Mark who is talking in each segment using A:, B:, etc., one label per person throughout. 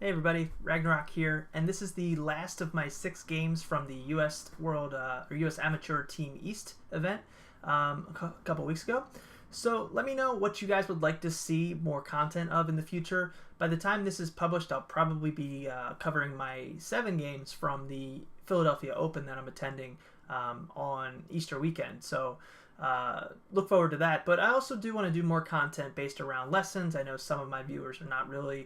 A: Hey everybody, Ragnarok here, and this is the last of my 6 games from the U.S. World or U.S. Amateur Team East event a couple weeks ago. So let me know what you guys would like to see more content of in the future. By the time this is published, I'll probably be covering my 7 games from the Philadelphia Open that I'm attending on Easter weekend. So look forward to that. But I also do want to do more content based around lessons. I know some of my viewers are not really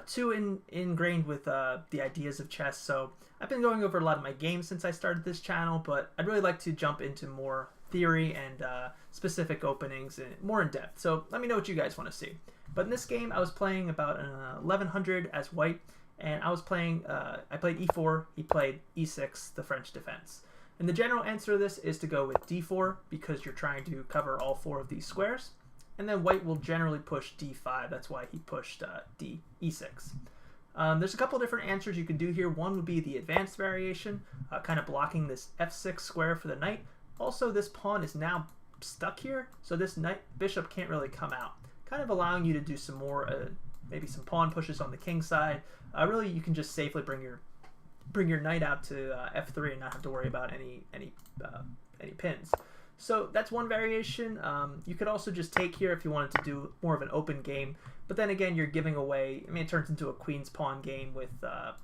A: too ingrained with the ideas of chess, so I've been going over a lot of my games since I started this channel, but I'd really like to jump into more theory and specific openings and more in depth. So let me know what you guys want to see. But in this game, I was playing about an 1100 as white, and I was playing, I played e4, he played e6, the French defense. And the general answer to this is to go with d4 because you're trying to cover all 4 of these squares. And then white will generally push d5. That's why he pushed e6. There's a couple different answers you could do here. One would be the advanced variation, kind of blocking this f6 square for the knight. Also, this pawn is now stuck here, so this knight bishop can't really come out, kind of allowing you to do some more, maybe some pawn pushes on the king side. Really, you can just safely bring your knight out to f3 and not have to worry about any pins. So that's one variation. You could also just take here if you wanted to do more of an open game, but then again, you're giving away. I mean, it turns into a queen's pawn game with the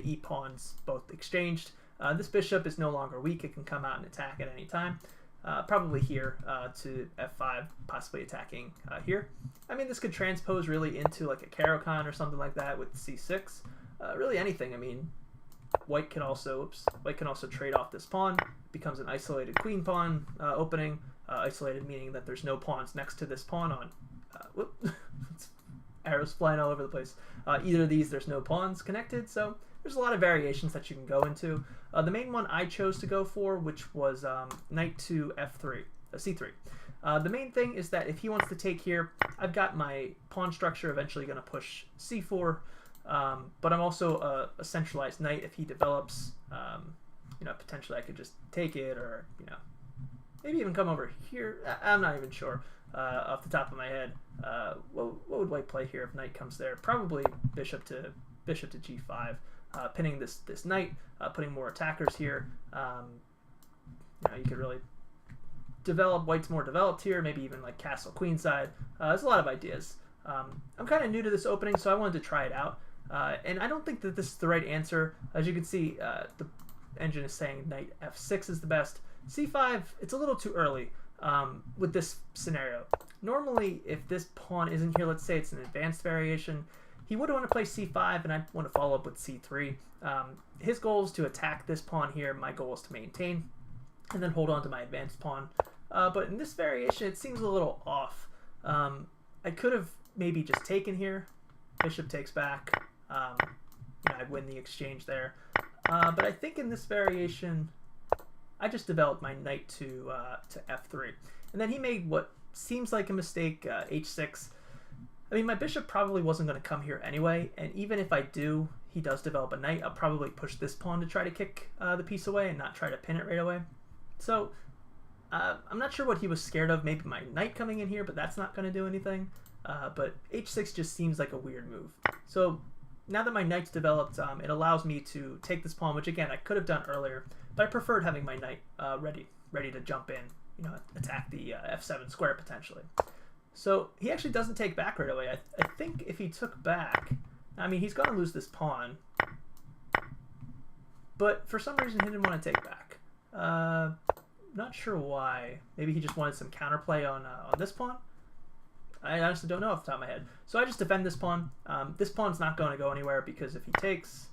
A: e pawns both exchanged. This bishop is no longer weak; it can come out and attack at any time. Probably here to f5, possibly attacking here. I mean, this could transpose really into like a Caro-Kann or something like that with c6. Really anything. I mean, white can also trade off this pawn. Becomes an isolated queen pawn opening. Isolated meaning that there's no pawns next to this pawn on. Arrows flying all over the place. Either of these, there's no pawns connected, so there's a lot of variations that you can go into. The main one I chose to go for, which was knight to f3, c3. The main thing is that if he wants to take here, I've got my pawn structure eventually going to push c4, but I'm also a centralized knight. If he develops, potentially I could just take it, or maybe even come over here. I'm not even sure off the top of my head. What would white play here if knight comes there? Probably bishop to g5, pinning this knight, putting more attackers here. You could really develop. White's more developed here. Maybe even like castle queenside. There's a lot of ideas. I'm kind of new to this opening, so I wanted to try it out. And I don't think that this is the right answer. As you can see, the engine is saying knight f6 is the best. c5, it's a little too early with this scenario. Normally, if this pawn isn't here, let's say it's an advanced variation, he would want to play c5, and I want to follow up with c3. His goal is to attack this pawn here. My goal is to maintain and then hold on to my advanced pawn. But in this variation, it seems a little off. I could have maybe just taken here. Bishop takes back. I'd win the exchange there. But I think in this variation, I just developed my knight to f3. And then he made what seems like a mistake, h6. I mean, my bishop probably wasn't going to come here anyway, and even if I do, he does develop a knight, I'll probably push this pawn to try to kick the piece away and not try to pin it right away. So I'm not sure what he was scared of. Maybe my knight coming in here, but that's not going to do anything. But h6 just seems like a weird move. So now that my knight's developed, it allows me to take this pawn, which again I could have done earlier, but I preferred having my knight ready to jump in, attack the f7 square potentially. So he actually doesn't take back right away. I think if he took back, I mean, he's going to lose this pawn, but for some reason he didn't want to take back. Not sure why. Maybe he just wanted some counterplay on this pawn. I honestly don't know off the top of my head. So I just defend this pawn. This pawn's not going to go anywhere because if he takes,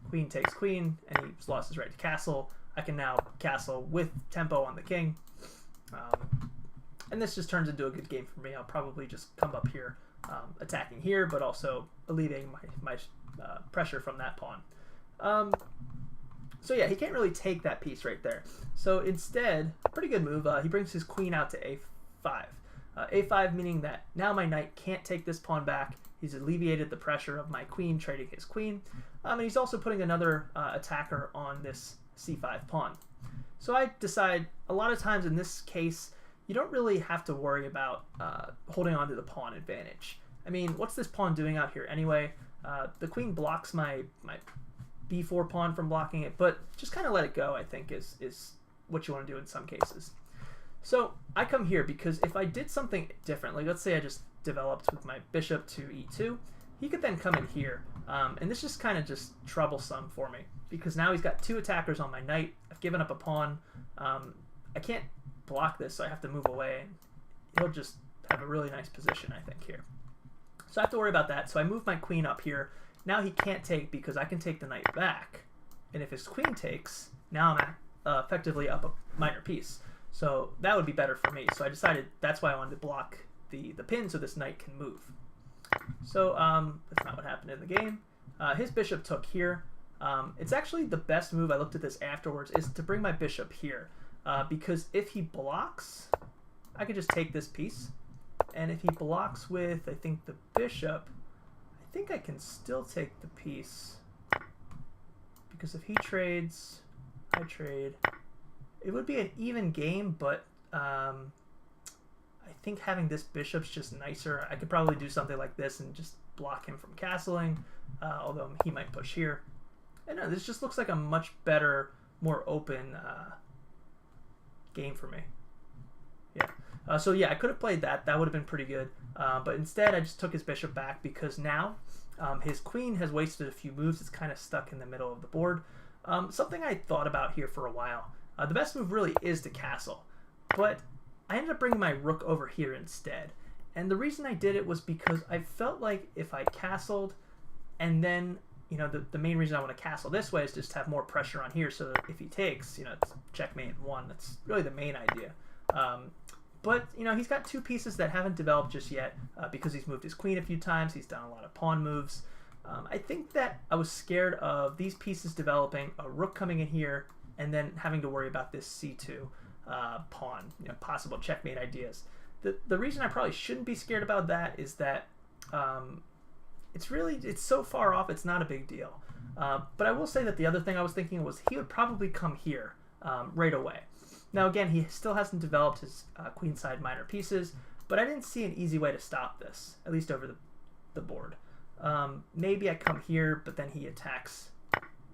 A: queen takes queen, and he's lost his right to castle, I can now castle with tempo on the king. And this just turns into a good game for me. I'll probably just come up here, attacking here, but also alleviating my pressure from that pawn. So yeah, he can't really take that piece right there. So instead, pretty good move. He brings his queen out to a5. A5 meaning that now my knight can't take this pawn back. He's alleviated the pressure of my queen trading his queen. And he's also putting another attacker on this c5 pawn. So I decide a lot of times in this case, you don't really have to worry about holding on to the pawn advantage. I mean, what's this pawn doing out here anyway? The queen blocks my b4 pawn from blocking it, but just kind of let it go, I think, is what you want to do in some cases. So I come here because if I did something different, like let's say I just developed with my bishop to e2, he could then come in here, and this is kind of just troublesome for me because now he's got 2 attackers on my knight. I've given up a pawn. I can't block this, so I have to move away, and he'll just have a really nice position, I think, here. So I have to worry about that. So I move my queen up here. Now he can't take because I can take the knight back, and if his queen takes, now I'm effectively up a minor piece. So that would be better for me. So I decided that's why I wanted to block the pin so this knight can move. So that's not what happened in the game. His bishop took here. It's actually the best move, I looked at this afterwards, is to bring my bishop here. Because if he blocks, I could just take this piece. And if he blocks with, I think, the bishop, I think I can still take the piece. Because if he trades, I trade. It would be an even game, but I think having this bishop's just nicer. I could probably do something like this and just block him from castling, although he might push here. And no, this just looks like a much better, more open game for me. Yeah. So yeah, I could have played that. That would have been pretty good. But instead, I just took his bishop back because now his queen has wasted a few moves. It's kind of stuck in the middle of the board. Something I thought about here for a while. The best move really is to castle. But I ended up bringing my rook over here instead. And the reason I did it was because I felt like if I castled and then, you know, the main reason I want to castle this way is just have more pressure on here so that if he takes, you know, it's checkmate in 1. That's really the main idea. But, you know, he's got 2 pieces that haven't developed just yet because he's moved his queen a few times. He's done a lot of pawn moves. I think that I was scared of these pieces developing, a rook coming in here, and then having to worry about this c2 pawn, you know, possible checkmate ideas. The reason I probably shouldn't be scared about that is that it's so far off, it's not a big deal. But I will say that the other thing I was thinking was he would probably come here right away. Now again, he still hasn't developed his queenside minor pieces, but I didn't see an easy way to stop this, at least over the board. Maybe I come here, but then he attacks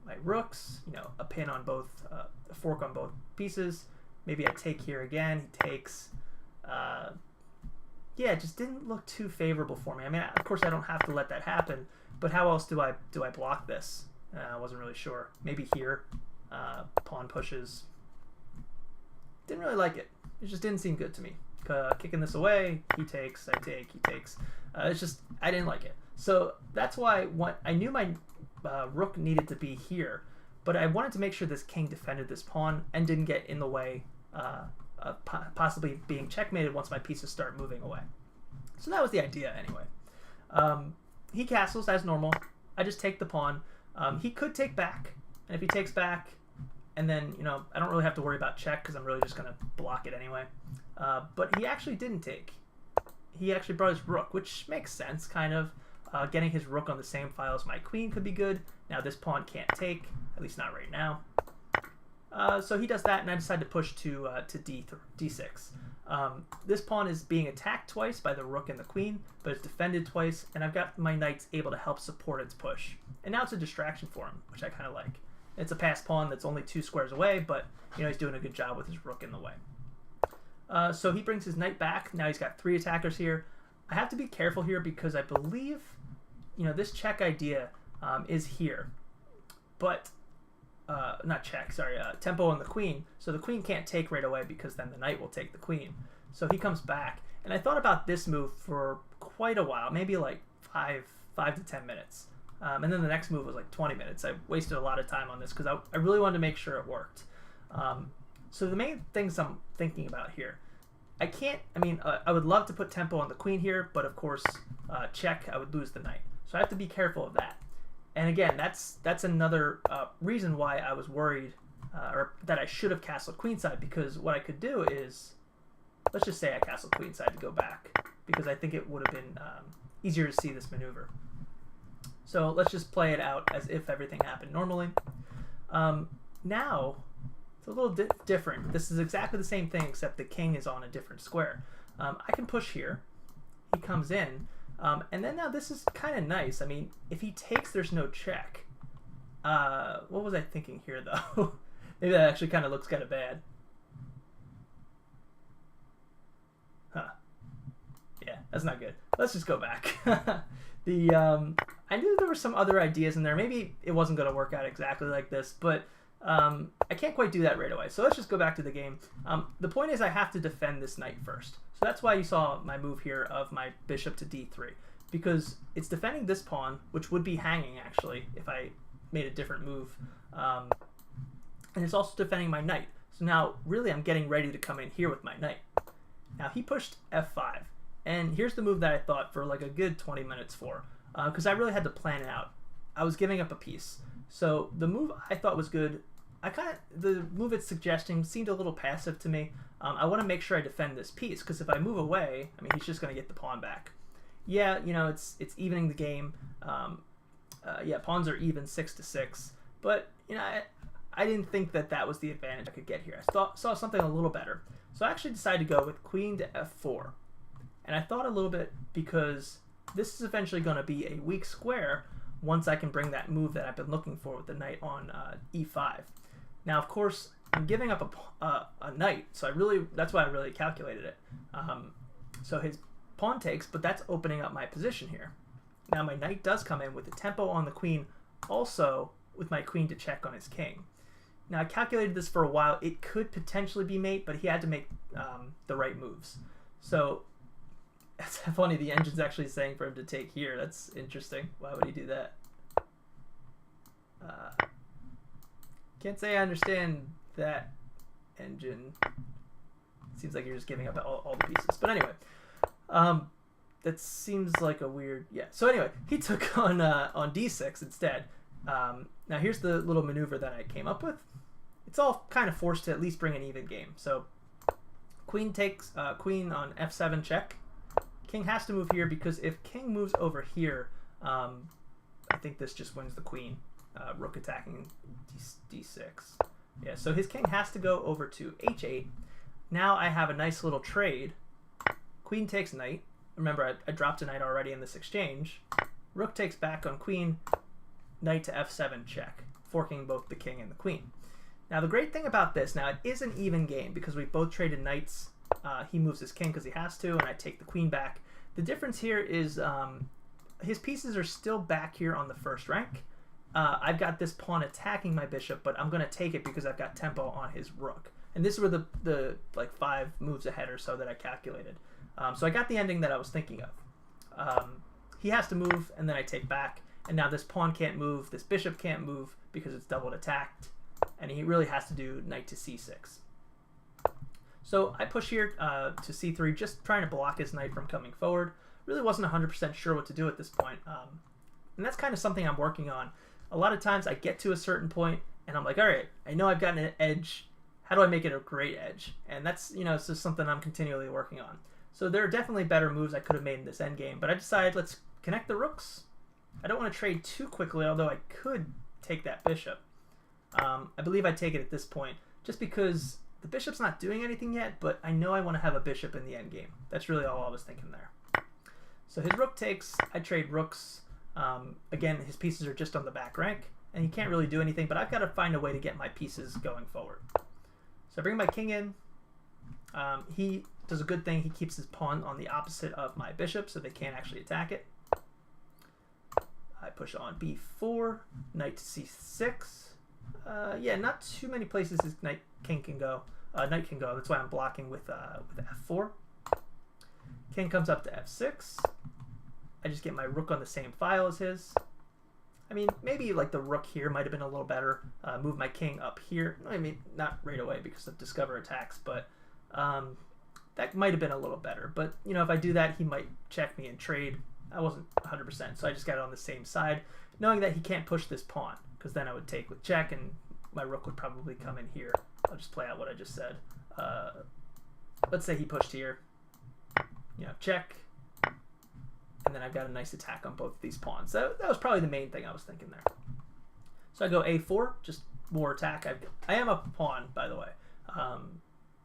A: my rooks, you know, a pin on both, a fork on both pieces. Maybe I take here again, he takes. Yeah, it just didn't look too favorable for me. I mean, of course I don't have to let that happen, but how else do I block this? I wasn't really sure. Maybe here, pawn pushes. Didn't really like it. It just didn't seem good to me. Kicking this away, he takes, I take, he takes. It's just, I didn't like it. So that's why I knew my rook needed to be here, but I wanted to make sure this king defended this pawn and didn't get in the way of possibly being checkmated once my pieces start moving away. So that was the idea anyway. He castles as normal. I just take the pawn. He could take back, and if he takes back, and then, you know, I don't really have to worry about check because I'm really just going to block it anyway. But he actually didn't take. He actually brought his rook, which makes sense, kind of. Getting his rook on the same file as my queen could be good. Now this pawn can't take, at least not right now. So he does that, and I decide to push to d6. This pawn is being attacked twice by the rook and the queen, but it's defended twice, and I've got my knights able to help support its push. And now it's a distraction for him, which I kind of like. It's a passed pawn that's only 2 squares away, but you know he's doing a good job with his rook in the way. So he brings his knight back. Now he's got 3 attackers here. I have to be careful here because I believe, you know, this check idea is here, but not check, sorry, tempo on the queen. So the queen can't take right away because then the knight will take the queen. So he comes back, and I thought about this move for quite a while, maybe like 5 to 10 minutes. And then the next move was like 20 minutes. I wasted a lot of time on this because I really wanted to make sure it worked. So the main things I'm thinking about here, I would love to put tempo on the queen here, but of course, check, I would lose the knight. So I have to be careful of that. And again, that's another reason why I was worried, or that I should have castled queenside, because what I could do is, let's just say I castled queenside to go back, because I think it would have been easier to see this maneuver. So let's just play it out as if everything happened normally. Now, it's a little different. This is exactly the same thing, except the king is on a different square. I can push here. He comes in. And then now this is kind of nice. I mean, if he takes, there's no check. What was I thinking here, though? Maybe that actually kind of looks kind of bad. Huh. Yeah, that's not good. Let's just go back. I knew there were some other ideas in there. Maybe it wasn't going to work out exactly like this, but I can't quite do that right away. So let's just go back to the game. The point is I have to defend this knight first. So that's why you saw my move here of my bishop to d3, because it's defending this pawn, which would be hanging actually if I made a different move. And it's also defending my knight. So now really I'm getting ready to come in here with my knight. Now he pushed f5. And here's the move that I thought for like a good 20 minutes for, because I really had to plan it out. I was giving up a piece. So the move I thought was good. The move it's suggesting seemed a little passive to me. I want to make sure I defend this piece, because if I move away, I mean, he's just going to get the pawn back. Yeah, you know, it's evening the game. Yeah, pawns are even 6-6. But, you know, I didn't think that that was the advantage I could get here. I saw something a little better. So I actually decided to go with queen to f4. And I thought a little bit, because this is eventually going to be a weak square once I can bring that move that I've been looking for with the knight on e5. Now, of course, I'm giving up a knight, so that's why I really calculated it. So his pawn takes, but that's opening up my position here. Now my knight does come in with the tempo on the queen, also with my queen to check on his king. Now I calculated this for a while. It could potentially be mate, but he had to make the right moves. So it's funny, the engine's actually saying for him to take here. That's interesting. Why would he do that? Can't say I understand that, engine. Seems like you're just giving up all the pieces. But anyway, that seems like a weird... Yeah. So anyway, he took on d6 instead. Now here's the little maneuver that I came up with. It's all kind of forced to at least bring an even game. So queen takes queen on f7 check. King has to move here, because if king moves over here, I think this just wins the queen. Rook attacking d6. Yeah, so his king has to go over to h8. Now I have a nice little trade. Queen takes knight. Remember, I dropped a knight already in this exchange. Rook takes back on queen. Knight to f7 check, forking both the king and the queen. Now the great thing about this, now it is an even game because we both traded knights. He moves his king because he has to, and I take the queen back. The difference here is his pieces are still back here on the first rank. I've got this pawn attacking my bishop, but I'm going to take it because I've got tempo on his rook. And this were the like 5 moves ahead or so that I calculated. So I got the ending that I was thinking of. He has to move, and then I take back. And now this pawn can't move, this bishop can't move because it's doubled attacked. And he really has to do knight to c6. So I push here to c3, just trying to block his knight from coming forward. Really wasn't 100% sure what to do at this point. And that's kind of something I'm working on. A lot of times I get to a certain point and I'm like, all right, I know I've gotten an edge. How do I make it a great edge? And that's, you know, it's just something I'm continually working on. So there are definitely better moves I could have made in this endgame, but I decided let's connect the rooks. I don't want to trade too quickly, although I could take that bishop. I believe I'd take it at this point, just because the bishop's not doing anything yet, but I know I want to have a bishop in the endgame. That's really all I was thinking there. So his rook takes, I trade rooks. Again, his pieces are just on the back rank, and he can't really do anything, but I've got to find a way to get my pieces going forward. So I bring my king in. He does a good thing. He keeps his pawn on the opposite of my bishop, so they can't actually attack it. I push on b4, knight to c6. Yeah, not too many places his knight can go. That's why I'm blocking with f4. King comes up to f6. I just get my rook on the same file as his. I mean, maybe like the rook here might have been a little better. Move my king up here. I mean, not right away because of discover attacks, but that might have been a little better. But, you know, if I do that, he might check me and trade. I wasn't 100%, so I just got it on the same side, knowing that he can't push this pawn, because then I would take with check, and my rook would probably come in here. I'll just play out what I just said. Let's say he pushed here. You know, check. And then I've got a nice attack on both of these pawns. That was probably the main thing I was thinking there. So I go a4, just more attack. I am up a pawn, by the way,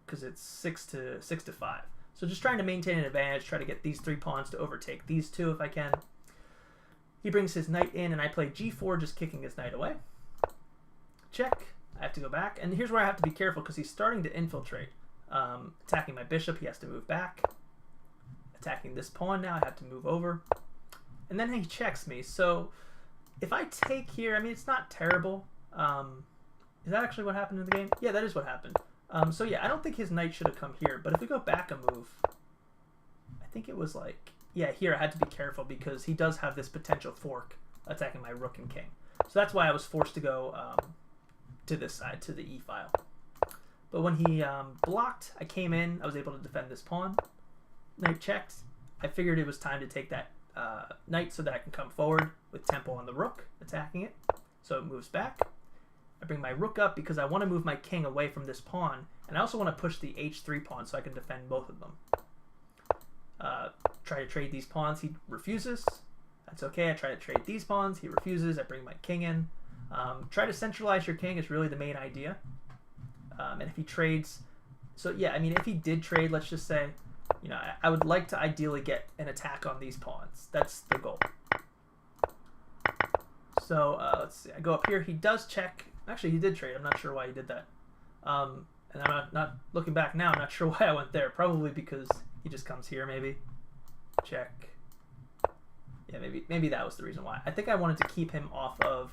A: because it's 6 to 5. So just trying to maintain an advantage, try to get these 3 pawns to overtake these 2 if I can. He brings his knight in, and I play g4, just kicking his knight away. Check. I have to go back, and here's where I have to be careful because he's starting to infiltrate. Attacking my bishop, he has to move back. Attacking this pawn now, I have to move over. And then he checks me, so if I take here, I mean, it's not terrible. Is that actually what happened in the game? Yeah, that is what happened. So yeah, I don't think his knight should have come here, but if we go back a move, I think it was like, yeah, here I had to be careful because he does have this potential fork attacking my rook and king. So that's why I was forced to go to this side, to the e file. But when he blocked, I came in, I was able to defend this pawn. Knight checked. I figured it was time to take that knight so that I can come forward with tempo on the rook, attacking it. So it moves back. I bring my rook up because I want to move my king away from this pawn, and I also want to push the h3 pawn so I can defend both of them. Try to trade these pawns, he refuses. That's okay, I try to trade these pawns, he refuses, I bring my king in. Try to centralize your king is really the main idea. And if he trades, so yeah, I mean, if he did trade, let's just say, you know, I would like to ideally get an attack on these pawns. That's the goal. So let's see, I go up here, he does check. Actually, he did trade, I'm not sure why he did that. And I'm not looking back now, I'm not sure why I went there. Probably because he just comes here, maybe. Check. Yeah, maybe that was the reason why. I think I wanted to keep him off of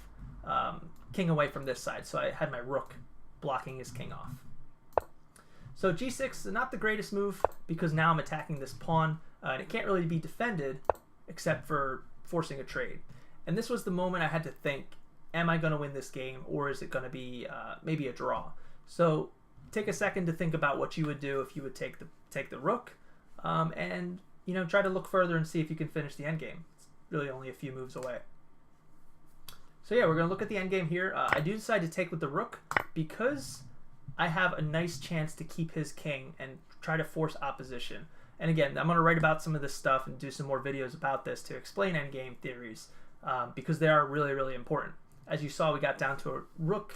A: king away from this side, so I had my rook blocking his king off. So g6, not the greatest move, because now I'm attacking this pawn, and it can't really be defended except for forcing a trade. And this was the moment I had to think, am I going to win this game, or is it going to be maybe a draw? So take a second to think about what you would do if you would take the rook, and you know, try to look further and see if you can finish the endgame. It's really only a few moves away. So yeah, we're going to look at the endgame here. I do decide to take with the rook because I have a nice chance to keep his king and try to force opposition. And again, I'm going to write about some of this stuff and do some more videos about this to explain endgame theories because they are really, really important. As you saw, we got down to a rook.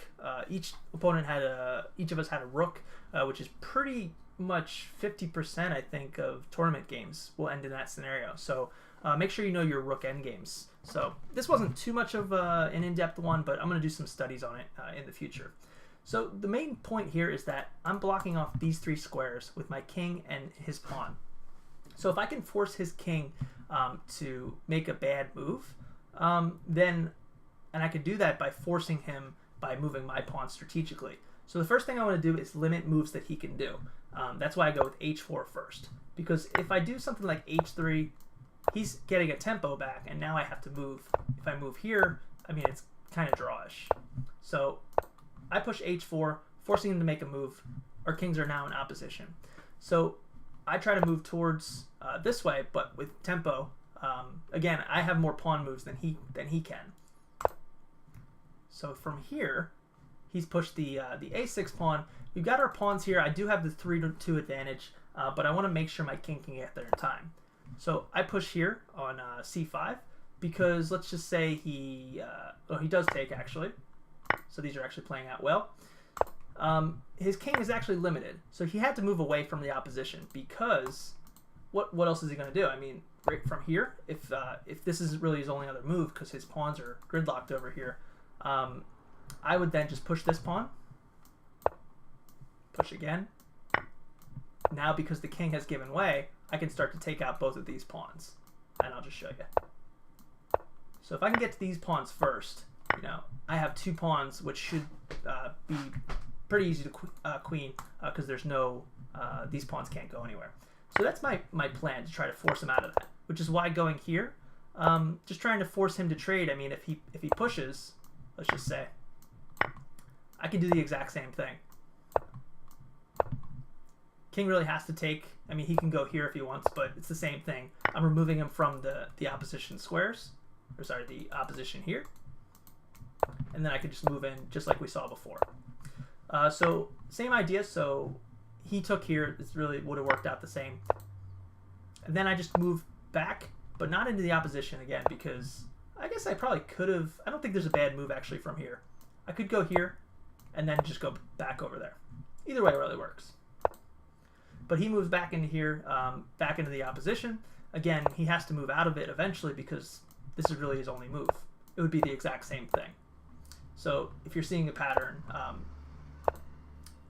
A: Each opponent had each of us had a rook, which is pretty much 50%, I think, of tournament games will end in that scenario. So make sure you know your rook endgames. So this wasn't too much of an in-depth one, but I'm going to do some studies on it in the future. So the main point here is that I'm blocking off these 3 squares with my king and his pawn. So if I can force his king to make a bad move, and I can do that by forcing him by moving my pawn strategically. So the first thing I want to do is limit moves that he can do. That's why I go with h4 first. Because if I do something like h3, he's getting a tempo back, and now I have to move. If I move here, I mean, it's kind of drawish. So I push h4, forcing him to make a move. Our kings are now in opposition. So I try to move towards this way, but with tempo. Again, I have more pawn moves than he can. So from here, he's pushed the a6 pawn. We've got our pawns here. I do have the 3-2 advantage, but I want to make sure my king can get there in time. So I push here on c5 because let's just say he does take actually. So these are actually playing out well. His king is actually limited, so he had to move away from the opposition because what else is he going to do? I mean, right from here, if this is really his only other move because his pawns are gridlocked over here, I would then just push this pawn, push again. Now because the king has given way, I can start to take out both of these pawns, and I'll just show you. So if I can get to these pawns first, you know, I have 2 pawns which should be pretty easy to queen because there's no these pawns can't go anywhere. So that's my plan, to try to force him out of that, which is why going here, just trying to force him to trade. I mean, if he pushes, let's just say, I can do the exact same thing. King really has to take. I mean, he can go here if he wants, but it's the same thing. I'm removing him from the opposition squares, or sorry, the opposition here, and then I can just move in just like we saw before. So same idea. So he took here. This really would have worked out the same. And then I just move back, but not into the opposition again because I guess I probably could have. I don't think there's a bad move actually from here. I could go here and then just go back over there. Either way really works. but he moves back into here, back into the opposition. Again, he has to move out of it eventually because this is really his only move. It would be the exact same thing. So if you're seeing a pattern,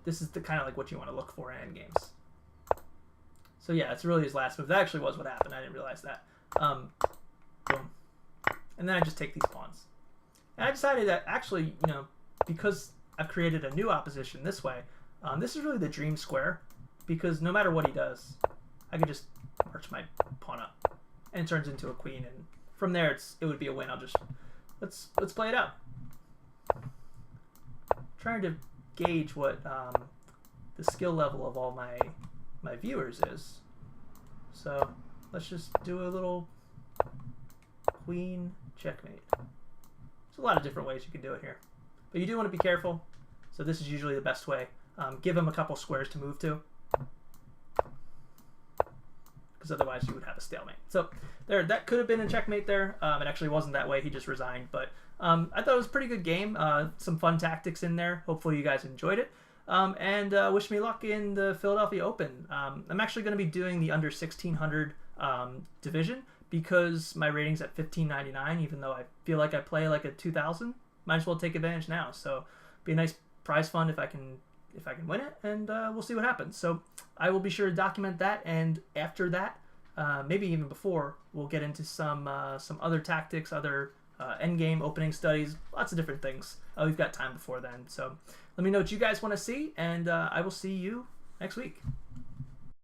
A: this is the kind of like what you want to look for in endgames. So yeah, it's really his last move. That actually was what happened. I didn't realize that. Boom. And then I just take these pawns. And I decided that actually, you know, because I've created a new opposition this way, this is really the dream square, because no matter what he does, I can just march my pawn up, and it turns into a queen, and from there it would be a win. I'll just let's play it out. Trying to gauge what the skill level of all my viewers is. So let's just do a little queen checkmate. There's a lot of different ways you can do it here, but you do want to be careful. So this is usually the best way. Give him a couple squares to move to, because otherwise you would have a stalemate. So there, that could have been a checkmate there. It actually wasn't that way. He just resigned, but I thought it was a pretty good game. Some fun tactics in there. Hopefully you guys enjoyed it. And wish me luck in the Philadelphia Open. I'm actually going to be doing the under 1600 division because my rating's at 1599, even though I feel like I play like a 2000. Might as well take advantage now. So be a nice prize fund if I can win it, and we'll see what happens. So I will be sure to document that, and after that, maybe even before, we'll get into some other tactics, other endgame opening studies, lots of different things. We've got time before then. So let me know what you guys want to see, and I will see you next week.